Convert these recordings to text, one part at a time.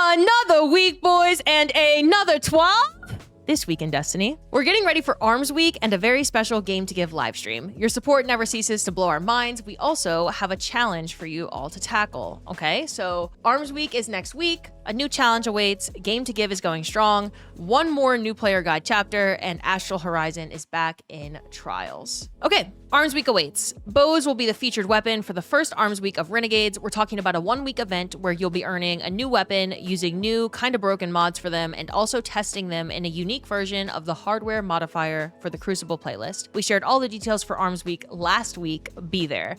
Another week, boys, and another TWAB. This week in Destiny, we're getting ready for Arms Week and a very special Game to Give livestream. Your support never ceases to blow our minds. We also have a challenge for you all to tackle, okay? So Arms Week is next week. A new challenge awaits. Game to Give is going strong. One more new player guide chapter, and Astral Horizon is back in trials. Okay, Arms Week awaits. Bows will be the featured weapon for the first Arms Week of Renegades. We're talking about a one-week event where you'll be earning a new weapon, using new, kinda broken mods for them, and also testing them in a unique version of the hardware modifier for the Crucible playlist. We shared all the details for Arms Week last week. Be there.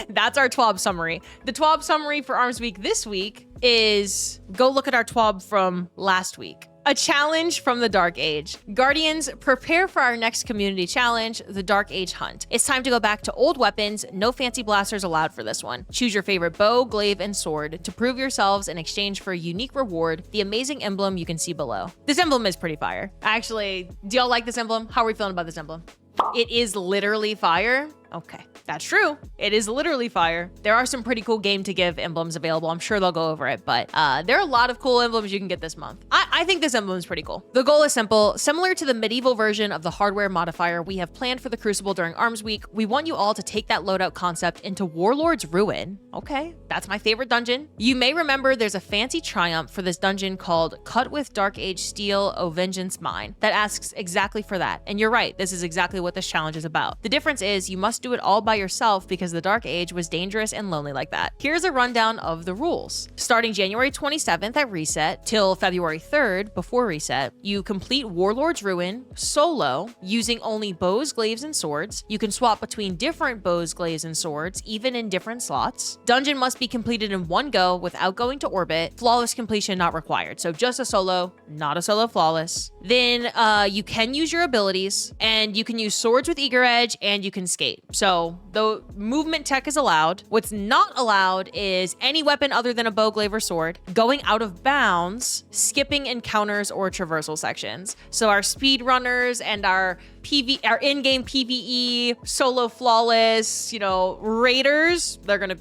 That's our TWAB summary. The TWAB summary for Arms Week this week is go look at our TWAB from last week. A challenge from the Dark Age. Guardians, prepare for our next community challenge, the Dark Age Hunt. It's time to go back to old weapons, no fancy blasters allowed for this one. Choose your favorite bow, glaive, and sword to prove yourselves in exchange for a unique reward, the amazing emblem you can see below. This emblem is pretty fire. Actually, do y'all like this emblem? How are we feeling about this emblem? It is literally fire. Okay, that's true. It is literally fire. There are some pretty cool Game to Give emblems available. I'm sure they'll go over it, but there are a lot of cool emblems you can get this month. I think this emblem is pretty cool. The goal is simple. Similar to the medieval version of the hardware modifier we have planned for the Crucible during Arms Week, we want you all to take that loadout concept into Warlord's Ruin. Okay, that's my favorite dungeon. You may remember there's a fancy triumph for this dungeon called Cut with Dark Age Steel, O Vengeance Mine that asks exactly for that. And you're right, this is exactly what this challenge is about. The difference is you must do it all by yourself because the Dark Age was dangerous and lonely like that. Here's a rundown of the rules. Starting January 27th at reset till February 3rd before reset, you complete Warlord's Ruin solo using only bows, glaives, and swords. You can swap between different bows, glaives, and swords, even in different slots. Dungeon must be completed in one go without going to orbit. Flawless completion not required. So just a solo, not a solo flawless. Then you can use your abilities, and you can use swords with eager edge, and you can skate. So the movement tech is allowed. What's not allowed is any weapon other than a bow, glaive, or sword, going out of bounds, skipping encounters or traversal sections. So our speed runners and our in-game PvE, solo flawless, raiders, they're gonna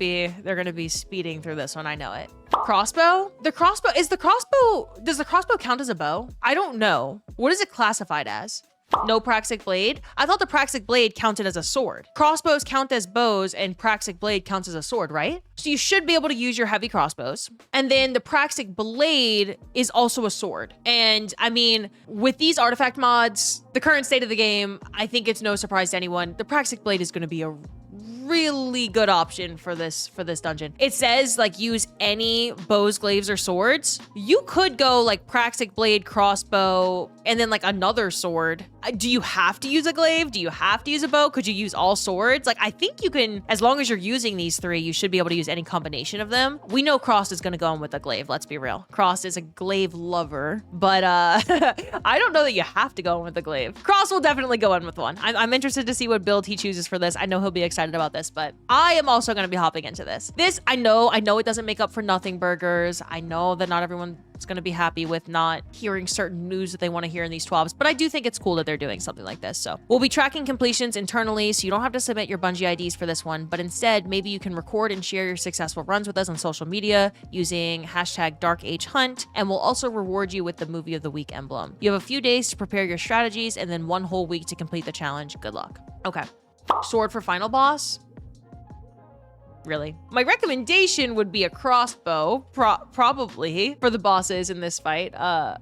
be speeding through this one. I know it. Crossbow? Does the crossbow count as a bow? I don't know. What is it classified as? No Praxic Blade? I thought the Praxic Blade counted as a sword. Crossbows count as bows and Praxic Blade counts as a sword, right? So you should be able to use your heavy crossbows. And then the Praxic Blade is also a sword. And I mean, with these artifact mods, the current state of the game, I think it's no surprise to anyone, the Praxic Blade is going to be a really good option for this dungeon. It says use any bows, glaives, or swords. You could go Praxic Blade, crossbow, and then another sword. Do you have to use a glaive? Do you have to use a bow? Could you use all swords? I think you can, as long as you're using these three, you should be able to use any combination of them. We know Cross is going to go in with a glaive. Let's be real. Cross is a glaive lover, but I don't know that you have to go in with a glaive. Cross will definitely go in with one. I'm interested to see what build he chooses for this. I know he'll be excited about this, but I am also going to be hopping into this. I know it doesn't make up for nothing burgers. I know that not everyone is going to be happy with not hearing certain news that they want to hear in these TWABs, but I do think it's cool that they're doing something like this. So we'll be tracking completions internally, so you don't have to submit your Bungie IDs for this one, but instead, maybe you can record and share your successful runs with us on social media using hashtag Dark Age Hunt, and we'll also reward you with the Movie of the Week emblem. You have a few days to prepare your strategies and then one whole week to complete the challenge. Good luck. Okay. Sword for final boss? Really? My recommendation would be a crossbow, probably, for the bosses in this fight,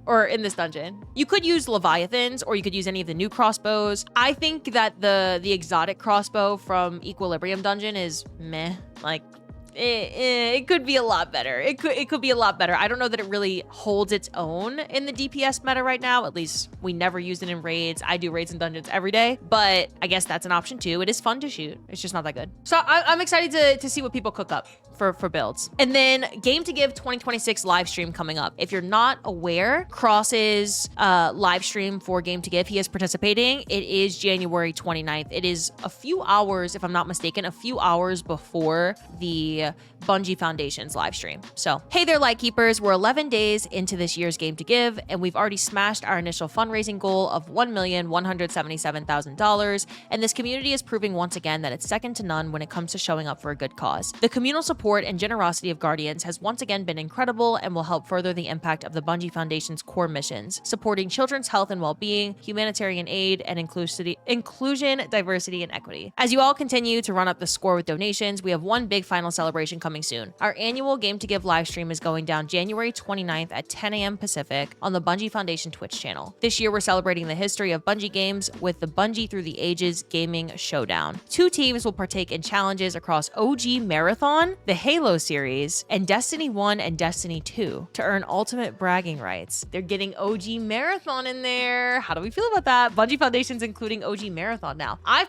or in this dungeon. You could use Leviathans, or you could use any of the new crossbows. I think that the exotic crossbow from Equilibrium dungeon is meh. It could be a lot better. It could be a lot better. I don't know that it really holds its own in the DPS meta right now. At least we never use it in raids. I do raids and dungeons every day, but I guess that's an option too. It is fun to shoot. It's just not that good. So I'm excited to see what people cook up for builds. And then Game to Give 2026 live stream coming up. If you're not aware, Cross's live stream for Game to Give, he is participating. It is January 29th. It is a few hours, if I'm not mistaken, a few hours before the the Bungie Foundation's live stream. So, hey there, Lightkeepers. We're 11 days into this year's Game to Give, and we've already smashed our initial fundraising goal of $1,177,000, and this community is proving once again that it's second to none when it comes to showing up for a good cause. The communal support and generosity of Guardians has once again been incredible and will help further the impact of the Bungie Foundation's core missions, supporting children's health and well-being, humanitarian aid, and inclusion, diversity, and equity. As you all continue to run up the score with donations, we have one big final celebration coming soon. Our annual Game to Give live stream is going down January 29th at 10 a.m. Pacific on the Bungie Foundation Twitch channel. This year, we're celebrating the history of Bungie games with the Bungie Through the Ages Gaming Showdown. 2 teams will partake in challenges across OG Marathon, the Halo series, and Destiny 1 and Destiny 2 to earn ultimate bragging rights. They're getting OG Marathon in there. How do we feel about that? Bungie Foundation's including OG Marathon now. I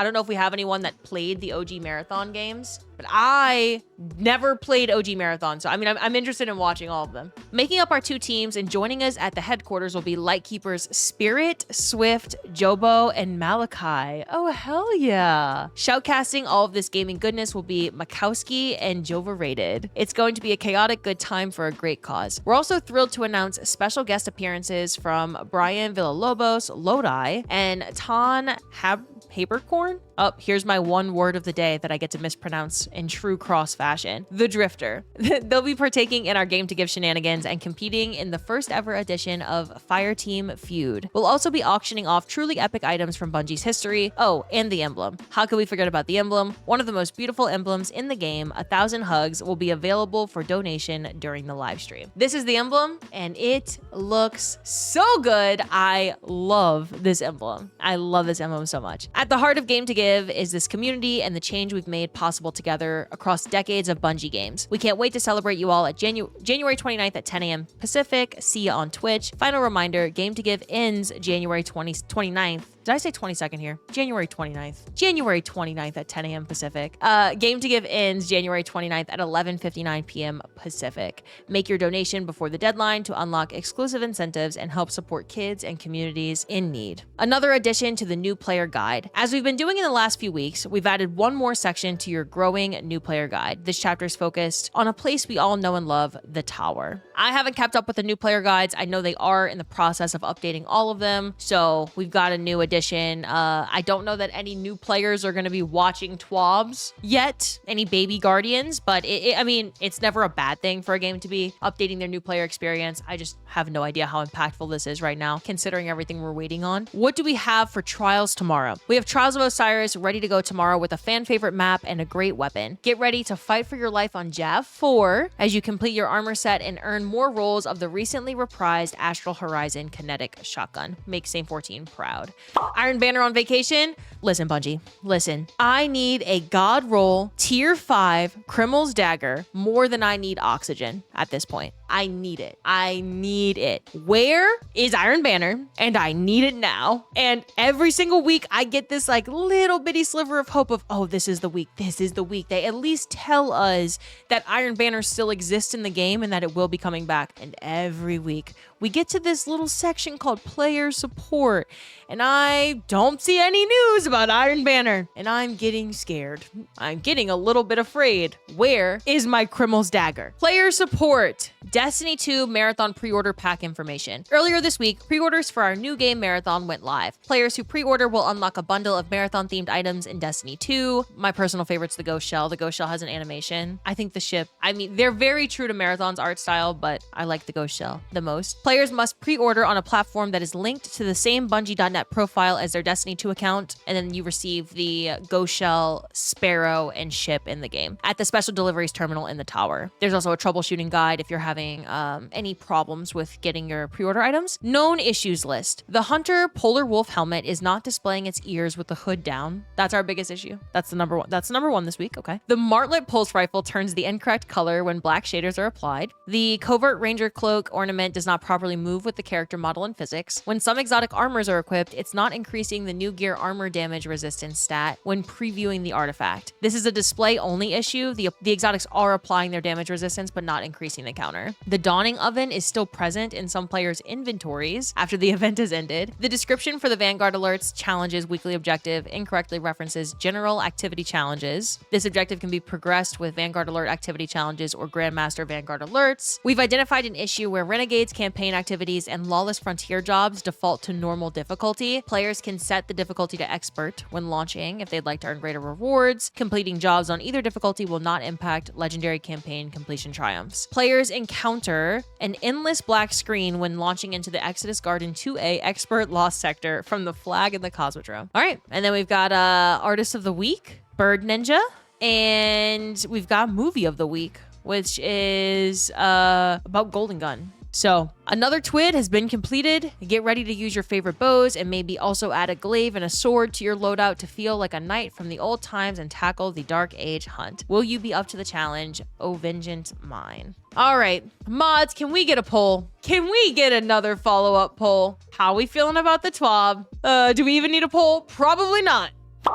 don't know if we have anyone that played the OG Marathon games, but I never played OG Marathon, so I'm interested in watching all of them. Making up our 2 teams and joining us at the headquarters will be Lightkeepers Spirit, Swift, Jobo, and Malachi. Oh, hell yeah. Shoutcasting all of this gaming goodness will be Makowski and Jova Rated. It's going to be a chaotic good time for a great cause. We're also thrilled to announce special guest appearances from Brian Villalobos, Lodi, and Tan Habercorn. Oh, here's my one word of the day that I get to mispronounce in true cross fashion. The Drifter. They'll be partaking in our Game to Give shenanigans and competing in the first ever edition of Fireteam Feud. We'll also be auctioning off truly epic items from Bungie's history. Oh, and the emblem. How could we forget about the emblem? One of the most beautiful emblems in the game, 1,000 Hugs, will be available for donation during the live stream. This is the emblem, and it looks so good. I love this emblem. I love this emblem so much. At the heart of Game to Give is this community and the change we've made possible together across decades of Bungie games. We can't wait to celebrate you all at January 29th at 10 a.m. Pacific. See you on Twitch. Final reminder, Game to Give ends January 29th. Did I say 22nd here? January 29th. January 29th at 10 a.m. Pacific. Game to Give ends January 29th at 11:59 p.m. Pacific. Make your donation before the deadline to unlock exclusive incentives and help support kids and communities in need. Another addition to the new player guide. As we've been doing in the last few weeks, we've added one more section to your growing new player guide. This chapter is focused on a place we all know and love, the Tower. I haven't kept up with the new player guides. I know they are in the process of updating all of them, so we've got a new edition. I don't know that any new players are going to be watching TWABs yet, any baby Guardians, but it's never a bad thing for a game to be updating their new player experience. I just have no idea how impactful this is right now, considering everything we're waiting on. What do we have for Trials tomorrow? We have Trials of Osiris ready to go tomorrow with a fan favorite map and a great weapon. Get ready to fight for your life on Jav 4 as you complete your armor set and earn more rolls of the recently reprised Astral Horizon kinetic shotgun. Make Same 14 proud. Iron Banner on vacation? Listen, Bungie, listen. I need a God roll tier 5 Criminal's Dagger more than I need oxygen at this point. I need it. I need it. Where is Iron Banner? And I need it now. And every single week I get this like little bitty sliver of hope of, oh, this is the week. This is the week. They at least tell us that Iron Banner still exists in the game and that it will be coming back. And every week we get to this little section called player support. And I don't see any news about Iron Banner. And I'm getting scared. I'm getting a little bit afraid. Where is my Criminal's Dagger? Player support. Destiny 2 Marathon pre-order pack information. Earlier this week, pre-orders for our new game Marathon went live. Players who pre-order will unlock a bundle of Marathon-themed items in Destiny 2. My personal favorite's the Ghost Shell. The Ghost Shell has an animation. I think the ship, they're very true to Marathon's art style, but I like the Ghost Shell the most. Players must pre-order on a platform that is linked to the same Bungie.net profile as their Destiny 2 account, and then you receive the Ghost Shell, Sparrow, and ship in the game at the special deliveries terminal in the tower. There's also a troubleshooting guide if you're having any problems with getting your pre-order items. Known issues list. The Hunter Polar Wolf helmet is not displaying its ears with the hood down. That's our biggest issue. That's the number one. That's number one this week. Okay. The Martlet Pulse Rifle turns the incorrect color when black shaders are applied. The Covert Ranger Cloak ornament does not properly properly move with the character model and physics. When some exotic armors are equipped, it's not increasing the new gear armor damage resistance stat when previewing the artifact. This is a display-only issue. The exotics are applying their damage resistance, but not increasing the counter. The Dawning Oven is still present in some players' inventories after the event has ended. The description for the Vanguard Alerts Challenges weekly objective incorrectly references general activity challenges. This objective can be progressed with Vanguard Alert activity challenges or Grandmaster Vanguard Alerts. We've identified an issue where Renegades campaign activities and Lawless Frontier jobs default to normal difficulty. Players can set the difficulty to expert when launching if they'd like to earn greater rewards. Completing jobs on either difficulty will not impact legendary campaign completion triumphs. Players encounter an endless black screen when launching into the Exodus Garden 2A Expert Lost Sector from the flag and the Cosmodrome. All right, and then we've got Artist of the Week, Bird Ninja, and we've got Movie of the Week, which is about Golden Gun. So another TWID has been completed. Get ready to use your favorite bows and maybe also add a glaive and a sword to your loadout to feel like a knight from the old times and tackle the Dark Age hunt. Will you be up to the challenge? Oh, vengeance mine. All right, mods, can we get a poll? Can we get another follow-up poll? How are we feeling about the TWAB? Do we even need a poll? Probably not.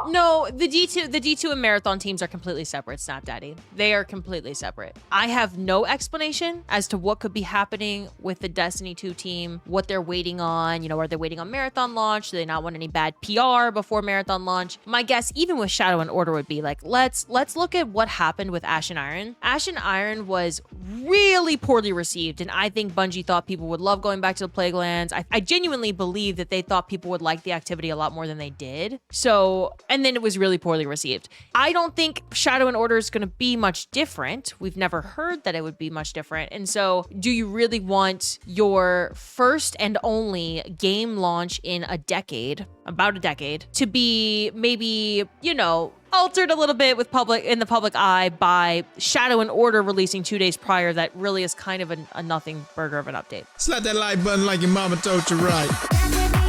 No, the D2 and Marathon teams are completely separate, Snapdaddy. They are completely separate. I have no explanation as to what could be happening with the Destiny 2 team, what they're waiting on. You know, are they waiting on Marathon launch? Do they not want any bad PR before Marathon launch? My guess, even with Shadow and Order, would be like, let's look at what happened with Ash and Iron. Ash and Iron was really poorly received, and I think Bungie thought people would love going back to the Plaguelands. I genuinely believe that they thought people would like the activity a lot more than they did. So, and then it was really poorly received. I don't think Shadow and Order is going to be much different. We've never heard that it would be much different. And so do you really want your first and only game launch in a decade, about a decade, to be maybe, you know, altered a little bit with in the public eye by Shadow and Order releasing 2 days prior? That really is kind of a nothing burger of an update. Slap that like button like your mama told you right.